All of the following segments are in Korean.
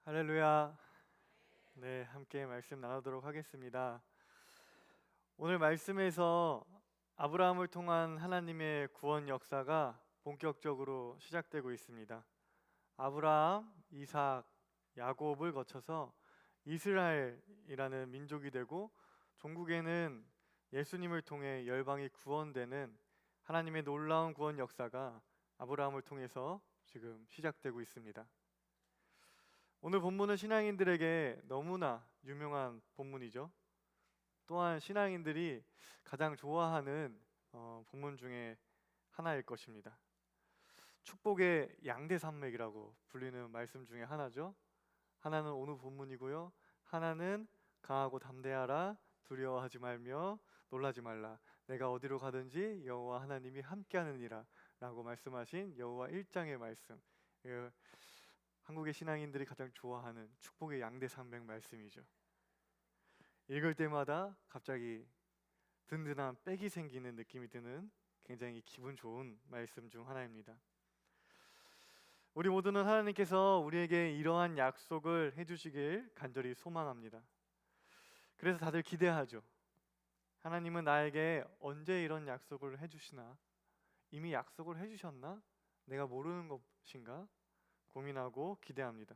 할렐루야. 네, 함께 말씀 나누도록 하겠습니다. 오늘 말씀에서 아브라함을 통한 하나님의 구원 역사가 본격적으로 시작되고 있습니다. 아브라함, 이삭, 야곱을 거쳐서 이스라엘이라는 민족이 되고 종국에는 예수님을 통해 열방이 구원되는 하나님의 놀라운 구원 역사가 아브라함을 통해서 지금 시작되고 있습니다. 오늘 본문은 신앙인들에게 너무나 유명한 본문이죠. 또한 신앙인들이 가장 좋아하는 본문 중에 하나일 것입니다. 축복의 양대 산맥이라고 불리는 말씀 중에 하나죠. 하나는 오늘 본문이고요. 하나는 강하고 담대하라, 두려워하지 말며 놀라지 말라, 내가 어디로 가든지 여호와 하나님이 함께하느니라 라고 말씀하신 여호와 1장의 말씀. 한국의 신앙인들이 가장 좋아하는 축복의 양대 산맥 말씀이죠. 읽을 때마다 갑자기 든든한 백이 생기는 느낌이 드는 굉장히 기분 좋은 말씀 중 하나입니다. 우리 모두는 하나님께서 우리에게 이러한 약속을 해주시길 간절히 소망합니다. 그래서 다들 기대하죠. 하나님은 나에게 언제 이런 약속을 해주시나? 이미 약속을 해주셨나? 내가 모르는 것인가? 고민하고 기대합니다.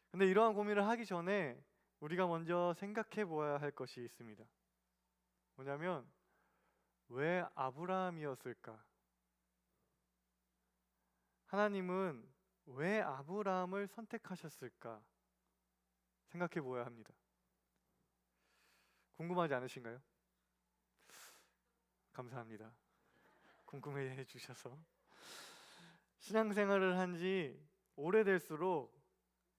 근데 이러한 고민을 하기 전에 우리가 먼저 생각해 보아야 할 것이 있습니다. 뭐냐면, 왜 아브라함이었을까? 하나님은 왜 아브라함을 선택하셨을까? 생각해 보아야 합니다. 궁금하지 않으신가요? 감사합니다. 궁금해 주셔서. 신앙생활을 한 지 오래될수록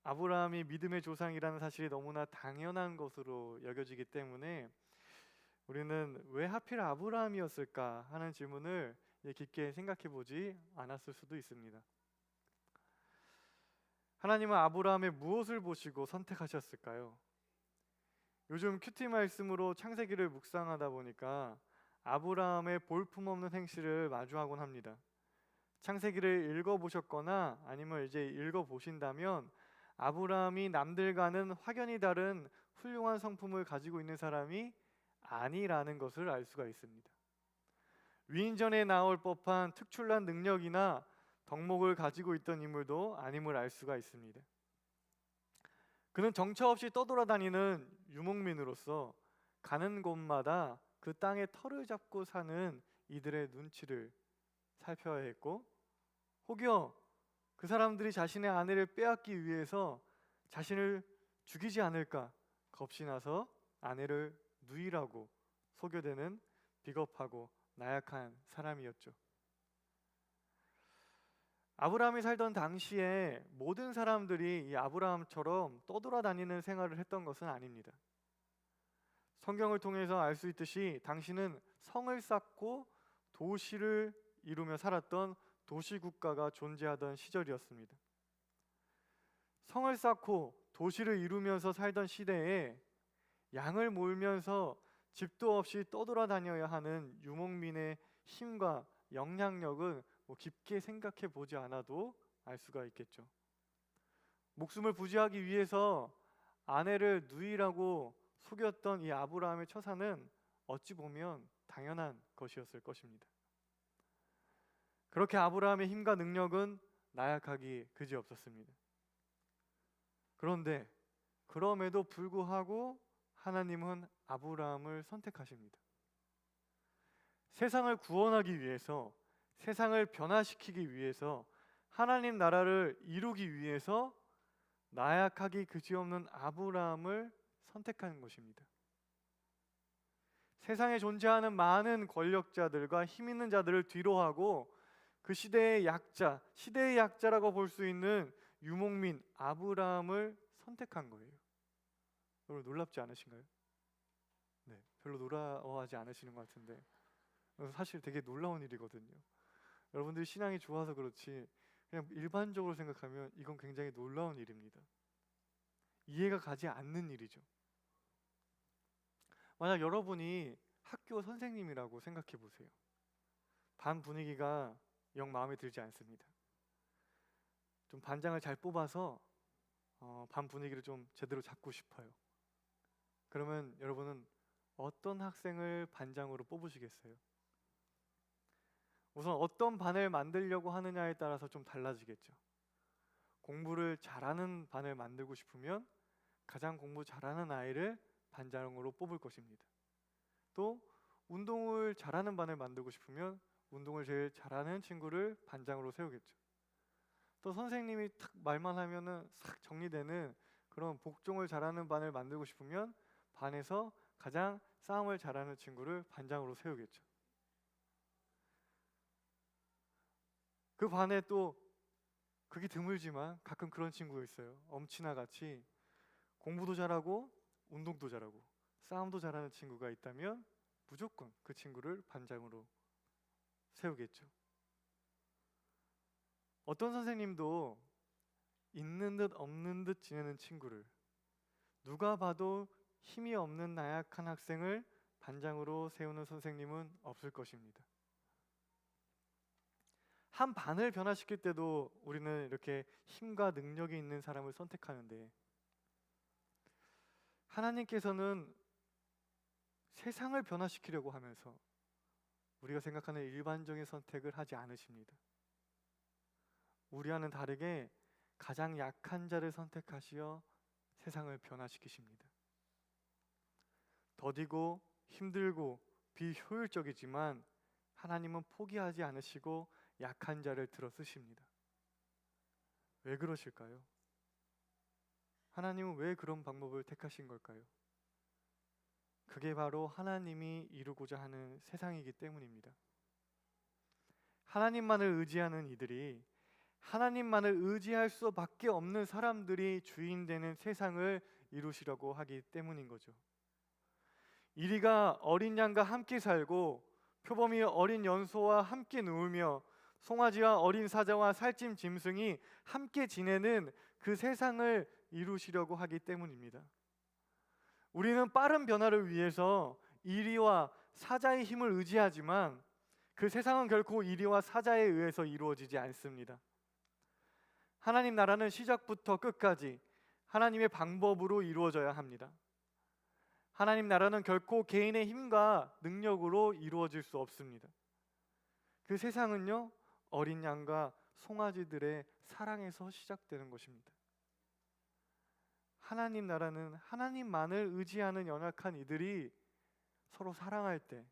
아브라함이 믿음의 조상이라는 사실이 너무나 당연한 것으로 여겨지기 때문에 우리는 왜 하필 아브라함이었을까 하는 질문을 깊게 생각해 보지 않았을 수도 있습니다. 하나님은 아브라함의 무엇을 보시고 선택하셨을까요? 요즘 큐티 말씀으로 창세기를 묵상하다 보니까 아브라함의 볼품없는 행실을 마주하곤 합니다. 창세기를 읽어보셨거나 아니면 이제 읽어보신다면 아브라함이 남들과는 확연히 다른 훌륭한 성품을 가지고 있는 사람이 아니라는 것을 알 수가 있습니다. 위인전에 나올 법한 특출난 능력이나 덕목을 가지고 있던 인물도 아님을 알 수가 있습니다. 그는 정처 없이 떠돌아다니는 유목민으로서 가는 곳마다 그 땅의 털을 잡고 사는 이들의 눈치를 살펴야 했고, 혹여 그 사람들이 자신의 아내를 빼앗기 위해서 자신을 죽이지 않을까 겁이 나서 아내를 누이라고 속여대는 비겁하고 나약한 사람이었죠. 아브라함이 살던 당시에 모든 사람들이 이 아브라함처럼 떠돌아다니는 생활을 했던 것은 아닙니다. 성경을 통해서 알 수 있듯이 당신은 성을 쌓고 도시를 이루며 살았던 도시국가가 존재하던 시절이었습니다. 성을 쌓고 도시를 이루면서 살던 시대에 양을 몰면서 집도 없이 떠돌아다녀야 하는 유목민의 힘과 영향력은 깊게 생각해 보지 않아도 알 수가 있겠죠. 목숨을 부지하기 위해서 아내를 누이라고 속였던 이 아브라함의 처사는 어찌 보면 당연한 것이었을 것입니다. 그렇게 아브라함의 힘과 능력은 나약하기 그지없었습니다. 그런데 그럼에도 불구하고 하나님은 아브라함을 선택하십니다. 세상을 구원하기 위해서, 세상을 변화시키기 위해서, 하나님 나라를 이루기 위해서 나약하기 그지없는 아브라함을 선택하는 것입니다. 세상에 존재하는 많은 권력자들과 힘 있는 자들을 뒤로하고 그 시대의 약자, 시대의 약자라고 볼 수 있는 유목민 아브라함을 선택한 거예요. 여러분 놀랍지 않으신가요? 네, 별로 놀라워하지 않으시는 것 같은데 사실 되게 놀라운 일이거든요. 여러분들이 신앙이 좋아서 그렇지 그냥 일반적으로 생각하면 이건 굉장히 놀라운 일입니다. 이해가 가지 않는 일이죠. 만약 여러분이 학교 선생님이라고 생각해 보세요. 반 분위기가 영 마음에 들지 않습니다. 좀 반장을 잘 뽑아서 반 분위기를 좀 제대로 잡고 싶어요. 그러면 여러분은 어떤 학생을 반장으로 뽑으시겠어요? 우선 어떤 반을 만들려고 하느냐에 따라서 좀 달라지겠죠. 공부를 잘하는 반을 만들고 싶으면 가장 공부 잘하는 아이를 반장으로 뽑을 것입니다. 또 운동을 잘하는 반을 만들고 싶으면 운동을 제일 잘하는 친구를 반장으로 세우겠죠. 또 선생님이 탁 말만 하면은 싹 정리되는 그런 복종을 잘하는 반을 만들고 싶으면 반에서 가장 싸움을 잘하는 친구를 반장으로 세우겠죠. 그 반에 또 극이 드물지만 가끔 그런 친구가 있어요. 엄친아 같이 공부도 잘하고 운동도 잘하고 싸움도 잘하는 친구가 있다면 무조건 그 친구를 반장으로 세우겠죠. 어떤 선생님도 있는 듯 없는 듯 지내는 친구를, 누가 봐도 힘이 없는 나약한 학생을 반장으로 세우는 선생님은 없을 것입니다. 한 반을 변화시킬 때도 우리는 이렇게 힘과 능력이 있는 사람을 선택하는데, 하나님께서는 세상을 변화시키려고 하면서 우리가 생각하는 일반적인 선택을 하지 않으십니다. 우리와는 다르게 가장 약한 자를 선택하시어 세상을 변화시키십니다. 더디고 힘들고 비효율적이지만 하나님은 포기하지 않으시고 약한 자를 들어 쓰십니다. 왜 그러실까요? 하나님은 왜 그런 방법을 택하신 걸까요? 그게 바로 하나님이 이루고자 하는 세상이기 때문입니다. 하나님만을 의지하는 이들이, 하나님만을 의지할 수밖에 없는 사람들이 주인 되는 세상을 이루시려고 하기 때문인 거죠. 이리가 어린 양과 함께 살고 표범이 어린 연소와 함께 누우며 송아지와 어린 사자와 살찐 짐승이 함께 지내는 그 세상을 이루시려고 하기 때문입니다. 우리는 빠른 변화를 위해서 이리와 사자의 힘을 의지하지만 그 세상은 결코 이리와 사자에 의해서 이루어지지 않습니다. 하나님 나라는 시작부터 끝까지 하나님의 방법으로 이루어져야 합니다. 하나님 나라는 결코 개인의 힘과 능력으로 이루어질 수 없습니다. 그 세상은요, 어린 양과 송아지들의 사랑에서 시작되는 것입니다. 하나님 나라는 하나님만을 의지하는 연약한 이들이 서로 사랑할 때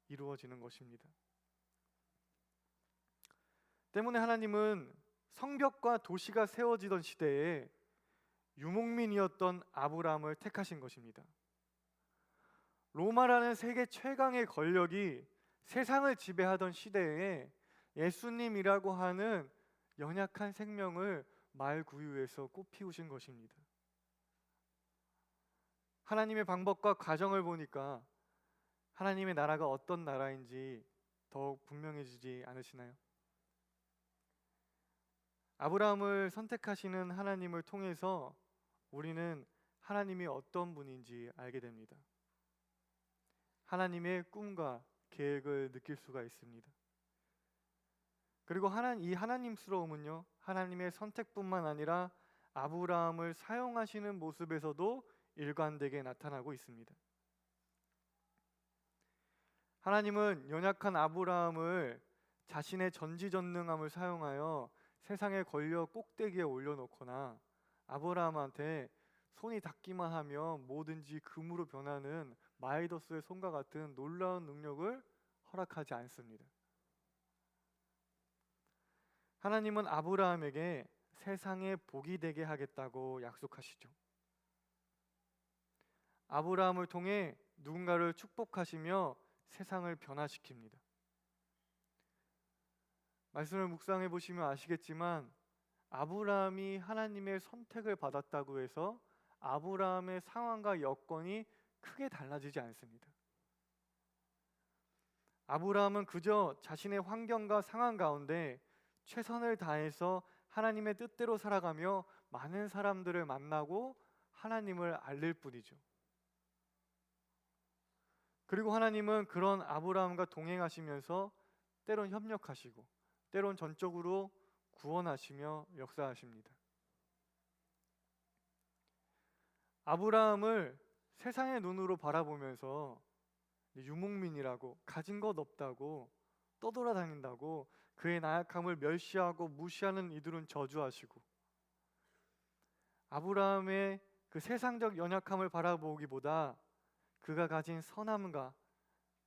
이루어지는 것입니다. 때문에 하나님은 성벽과 도시가 세워지던 시대에 유목민이었던 아브라함을 택하신 것입니다. 로마라는 세계 최강의 권력이 세상을 지배하던 시대에 예수님이라고 하는 연약한 생명을 말구유에서 꽃피우신 것입니다. 하나님의 방법과 과정을 보니까 하나님의 나라가 어떤 나라인지 더욱 분명해지지 않으시나요? 아브라함을 선택하시는 하나님을 통해서 우리는 하나님이 어떤 분인지 알게 됩니다. 하나님의 꿈과 계획을 느낄 수가 있습니다. 그리고 이 하나님스러움은요, 하나님의 선택뿐만 아니라 아브라함을 사용하시는 모습에서도 일관되게 나타나고 있습니다. 하나님은 연약한 아브라함을 자신의 전지전능함을 사용하여 세상의 권력 꼭대기에 올려놓거나 아브라함한테 손이 닿기만 하면 뭐든지 금으로 변하는 마이더스의 손과 같은 놀라운 능력을 허락하지 않습니다. 하나님은 아브라함에게 세상에 복이 되게 하겠다고 약속하시죠. 아브라함을 통해 누군가를 축복하시며 세상을 변화시킵니다. 말씀을 묵상해 보시면 아시겠지만 아브라함이 하나님의 선택을 받았다고 해서 아브라함의 상황과 여건이 크게 달라지지 않습니다. 아브라함은 그저 자신의 환경과 상황 가운데 최선을 다해서 하나님의 뜻대로 살아가며 많은 사람들을 만나고 하나님을 알릴 뿐이죠. 그리고 하나님은 그런 아브라함과 동행하시면서 때론 협력하시고 때론 전적으로 구원하시며 역사하십니다. 아브라함을 세상의 눈으로 바라보면서 유목민이라고, 가진 것 없다고, 떠돌아다닌다고, 그의 나약함을 멸시하고 무시하는 이들은 저주하시고, 아브라함의 그 세상적 연약함을 바라보기보다 그가 가진 선함과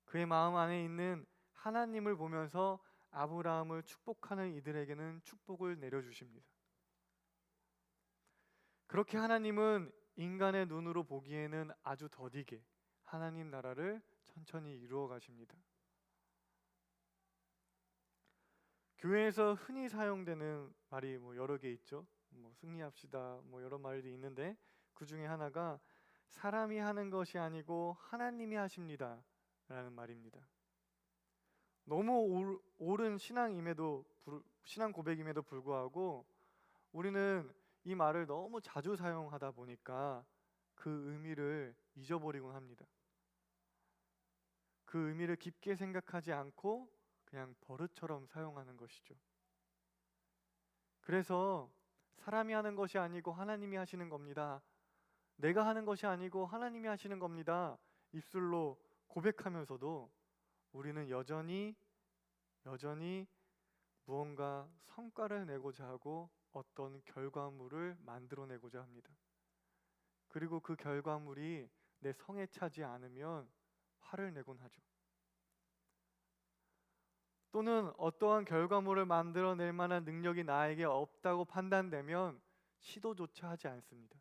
그의 마음 안에 있는 하나님을 보면서 아브라함을 축복하는 이들에게는 축복을 내려주십니다. 그렇게 하나님은 인간의 눈으로 보기에는 아주 더디게 하나님 나라를 천천히 이루어 가십니다. 교회에서 흔히 사용되는 말이 여러 개 있죠. 승리합시다, 여러 말이 있는데 그 중에 하나가 사람이 하는 것이 아니고 하나님이 하십니다 라는 말입니다. 너무 옳은 신앙 고백임에도 불구하고 우리는 이 말을 너무 자주 사용하다 보니까 그 의미를 잊어버리곤 합니다. 그 의미를 깊게 생각하지 않고 그냥 버릇처럼 사용하는 것이죠. 그래서 사람이 하는 것이 아니고 하나님이 하시는 겁니다, 내가 하는 것이 아니고 하나님이 하시는 겁니다, 입술로 고백하면서도 우리는 여전히 무언가 성과를 내고자 하고 어떤 결과물을 만들어내고자 합니다. 그리고 그 결과물이 내 성에 차지 않으면 화를 내곤 하죠. 또는 어떠한 결과물을 만들어낼 만한 능력이 나에게 없다고 판단되면 시도조차 하지 않습니다.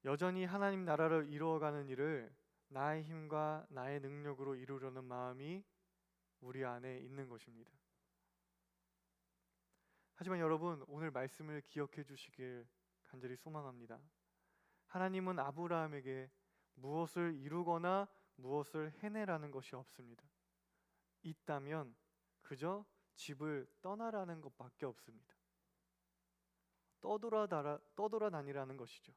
여전히 하나님 나라를 이루어가는 일을 나의 힘과 나의 능력으로 이루려는 마음이 우리 안에 있는 것입니다. 하지만 여러분, 오늘 말씀을 기억해 주시길 간절히 소망합니다. 하나님은 아브라함에게 무엇을 이루거나 무엇을 해내라는 것이 없습니다. 있다면 그저 집을 떠나라는 것밖에 없습니다. 떠돌아다니라는 것이죠.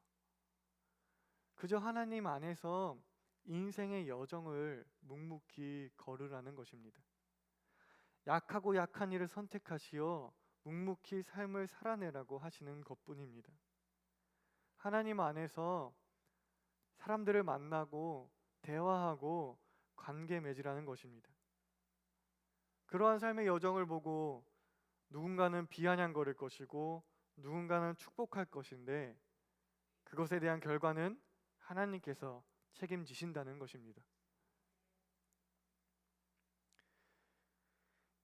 그저 하나님 안에서 인생의 여정을 묵묵히 걸으라는 것입니다. 약하고 약한 일을 선택하시어 묵묵히 삶을 살아내라고 하시는 것뿐입니다. 하나님 안에서 사람들을 만나고 대화하고 관계 맺으라는 것입니다. 그러한 삶의 여정을 보고 누군가는 비아냥거릴 것이고 누군가는 축복할 것인데 그것에 대한 결과는 하나님께서 책임지신다는 것입니다.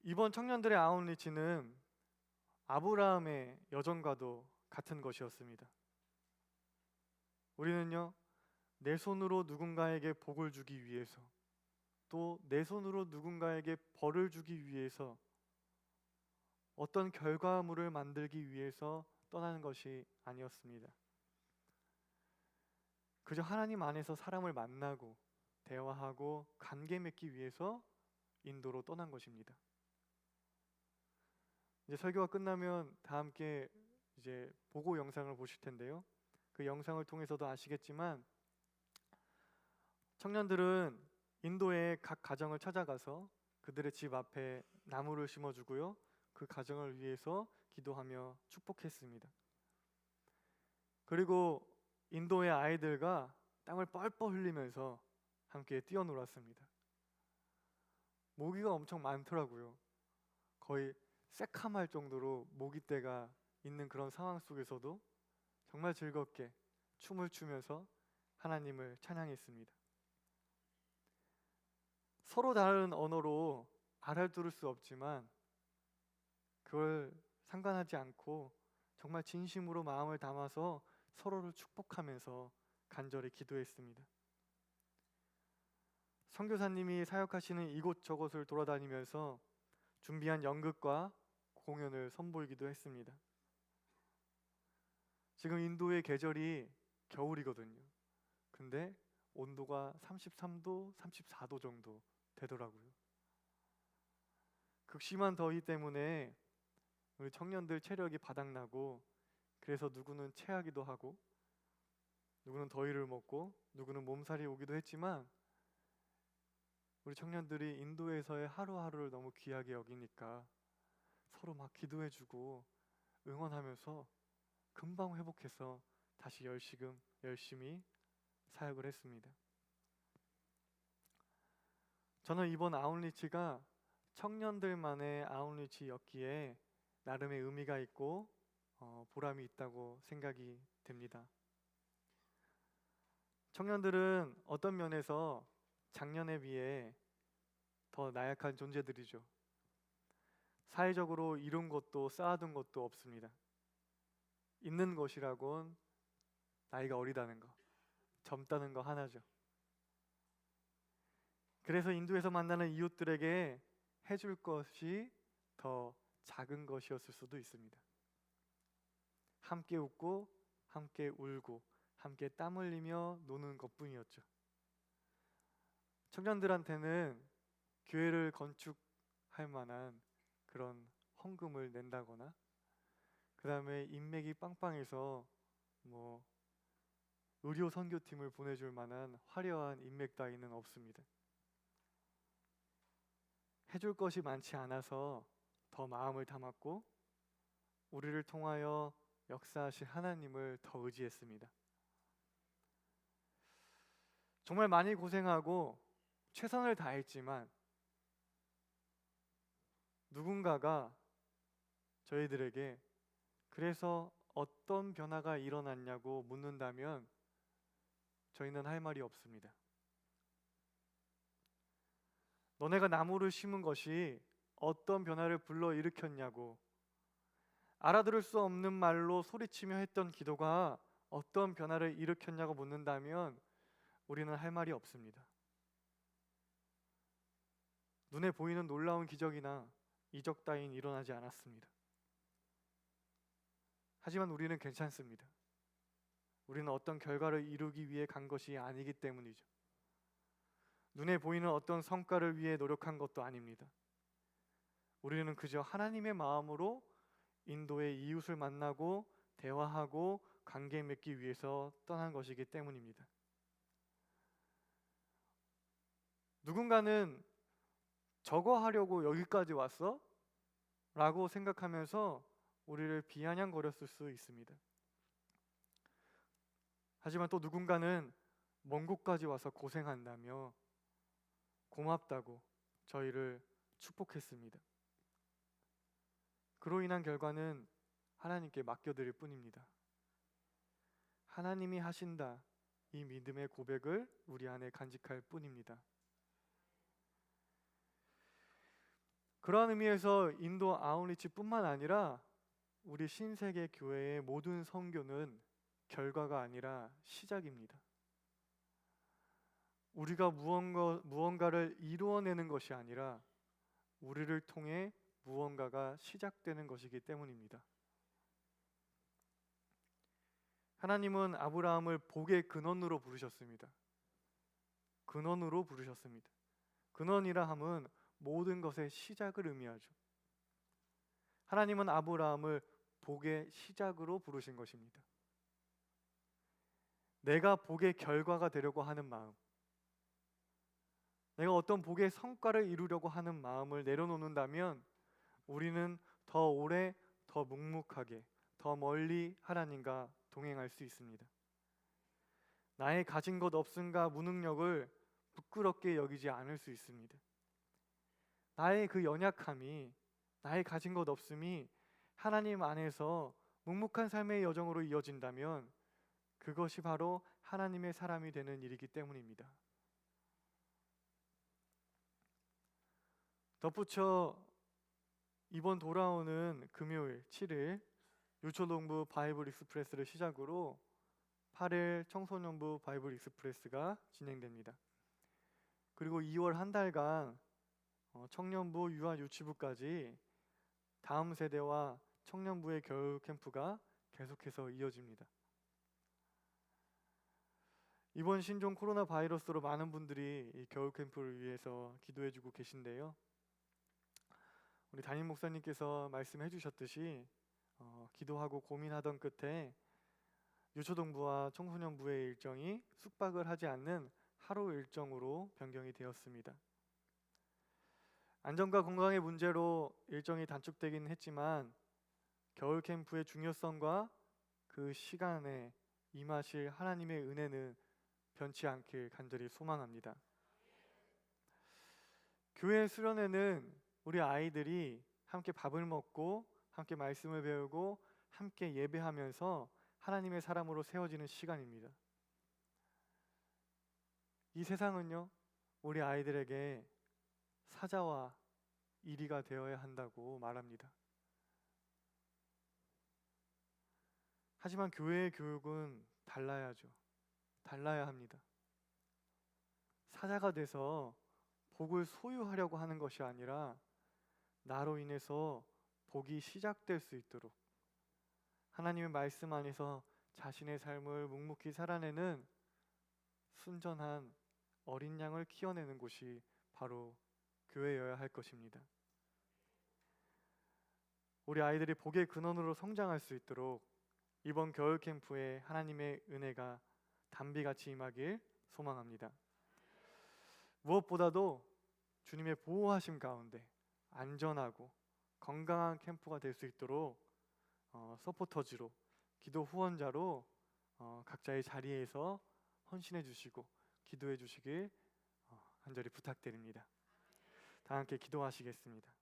이번 청년들의 아웃리치는 아브라함의 여정과도 같은 것이었습니다. 우리는요, 내 손으로 누군가에게 복을 주기 위해서, 또 내 손으로 누군가에게 벌을 주기 위해서, 어떤 결과물을 만들기 위해서 떠나는 것이 아니었습니다. 그저 하나님 안에서 사람을 만나고 대화하고 관계 맺기 위해서 인도로 떠난 것입니다. 이제 설교가 끝나면 다 함께 이제 보고 영상을 보실 텐데요. 그 영상을 통해서도 아시겠지만 청년들은 인도의 각 가정을 찾아가서 그들의 집 앞에 나무를 심어주고요, 그 가정을 위해서 기도하며 축복했습니다. 그리고 인도의 아이들과 땀을 뻘뻘 흘리면서 함께 뛰어놀았습니다. 모기가 엄청 많더라고요. 거의 새카말 정도로 모기떼가 있는 그런 상황 속에서도 정말 즐겁게 춤을 추면서 하나님을 찬양했습니다. 서로 다른 언어로 알아들을 수 없지만 그걸 상관하지 않고 정말 진심으로 마음을 담아서 서로를 축복하면서 간절히 기도했습니다. 선교사님이 사역하시는 이곳저곳을 돌아다니면서 준비한 연극과 공연을 선보이기도 했습니다. 지금 인도의 계절이 겨울이거든요. 근데 온도가 33도, 34도 정도 되더라고요. 극심한 더위 때문에 우리 청년들 체력이 바닥나고, 그래서 누구는 체하기도 하고 누구는 더위를 먹고 누구는 몸살이 오기도 했지만 우리 청년들이 인도에서의 하루하루를 너무 귀하게 여기니까 서로 막 기도해주고 응원하면서 금방 회복해서 다시 열심히 사역을 했습니다. 저는 이번 아웃리치가 청년들만의 아웃리치였기에 나름의 의미가 있고 보람이 있다고 생각이 됩니다. 청년들은 어떤 면에서 작년에 비해 더 나약한 존재들이죠. 사회적으로 이룬 것도 쌓아둔 것도 없습니다. 있는 것이라곤 나이가 어리다는 거, 젊다는 거 하나죠. 그래서 인도에서 만나는 이웃들에게 해줄 것이 더 작은 것이었을 수도 있습니다. 함께 웃고 함께 울고 함께 땀 흘리며 노는 것뿐이었죠. 청년들한테는 교회를 건축할 만한 그런 헌금을 낸다거나 그 다음에 인맥이 빵빵해서 의료 선교팀을 보내줄 만한 화려한 인맥 따위는 없습니다. 해줄 것이 많지 않아서 더 마음을 담았고 우리를 통하여 역사하실 하나님을 더 의지했습니다. 정말 많이 고생하고 최선을 다했지만 누군가가 저희들에게 그래서 어떤 변화가 일어났냐고 묻는다면 저희는 할 말이 없습니다. 너네가 나무를 심은 것이 어떤 변화를 불러일으켰냐고, 알아들을 수 없는 말로 소리치며 했던 기도가 어떤 변화를 일으켰냐고 묻는다면 우리는 할 말이 없습니다. 눈에 보이는 놀라운 기적이나 이적 따윈 일어나지 않았습니다. 하지만 우리는 괜찮습니다. 우리는 어떤 결과를 이루기 위해 간 것이 아니기 때문이죠. 눈에 보이는 어떤 성과를 위해 노력한 것도 아닙니다. 우리는 그저 하나님의 마음으로 인도의 이웃을 만나고 대화하고 관계 맺기 위해서 떠난 것이기 때문입니다. 누군가는 저거 하려고 여기까지 왔어? 라고 생각하면서 우리를 비아냥거렸을 수 있습니다. 하지만 또 누군가는 먼 곳까지 와서 고생한다며 고맙다고 저희를 축복했습니다. 그로 인한 결과는 하나님께 맡겨드릴 뿐입니다. 하나님이 하신다, 이 믿음의 고백을 우리 안에 간직할 뿐입니다. 그러한 의미에서 인도 아웃리치뿐만 아니라 우리 신세계 교회의 모든 선교는 결과가 아니라 시작입니다. 우리가 무언가를 이루어내는 것이 아니라 우리를 통해 무언가가 시작되는 것이기 때문입니다. 하나님은 아브라함을 복의 근원으로 부르셨습니다. 근원으로 부르셨습니다. 근원이라 함은 모든 것의 시작을 의미하죠. 하나님은 아브라함을 복의 시작으로 부르신 것입니다. 내가 복의 결과가 되려고 하는 마음, 내가 어떤 복의 성과를 이루려고 하는 마음을 내려놓는다면 우리는 더 오래, 더 묵묵하게, 더 멀리 하나님과 동행할 수 있습니다. 나의 가진 것 없음과 무능력을 부끄럽게 여기지 않을 수 있습니다. 나의 그 연약함이, 나의 가진 것 없음이 하나님 안에서 묵묵한 삶의 여정으로 이어진다면 그것이 바로 하나님의 사람이 되는 일이기 때문입니다. 덧붙여 이번 돌아오는 금요일 7일 유초동부 바이블 익스프레스를 시작으로 8일 청소년부 바이블 익스프레스가 진행됩니다. 그리고 2월 한 달간 청년부, 유아, 유치부까지 다음 세대와 청년부의 겨울 캠프가 계속해서 이어집니다. 이번 신종 코로나 바이러스로 많은 분들이 이 겨울 캠프를 위해서 기도해주고 계신데요. 우리 담임 목사님께서 말씀해 주셨듯이 기도하고 고민하던 끝에 유초동부와 청소년부의 일정이 숙박을 하지 않는 하루 일정으로 변경이 되었습니다. 안전과 건강의 문제로 일정이 단축되긴 했지만 겨울 캠프의 중요성과 그 시간에 임하실 하나님의 은혜는 변치 않길 간절히 소망합니다. 교회 수련회는 우리 아이들이 함께 밥을 먹고 함께 말씀을 배우고 함께 예배하면서 하나님의 사람으로 세워지는 시간입니다. 이 세상은요, 우리 아이들에게 사자와 이리가 되어야 한다고 말합니다. 하지만 교회의 교육은 달라야죠. 달라야 합니다. 사자가 돼서 복을 소유하려고 하는 것이 아니라 나로 인해서 복이 시작될 수 있도록 하나님의 말씀 안에서 자신의 삶을 묵묵히 살아내는 순전한 어린 양을 키워내는 곳이 바로 교회여야 할 것입니다. 우리 아이들이 복의 근원으로 성장할 수 있도록 이번 겨울 캠프에 하나님의 은혜가 담비같이 임하길 소망합니다. 무엇보다도 주님의 보호하심 가운데 안전하고 건강한 캠프가 될 수 있도록 서포터즈로, 기도 후원자로 각자의 자리에서 헌신해 주시고 기도해 주시길 간절히 부탁드립니다. 다 함께 기도하시겠습니다.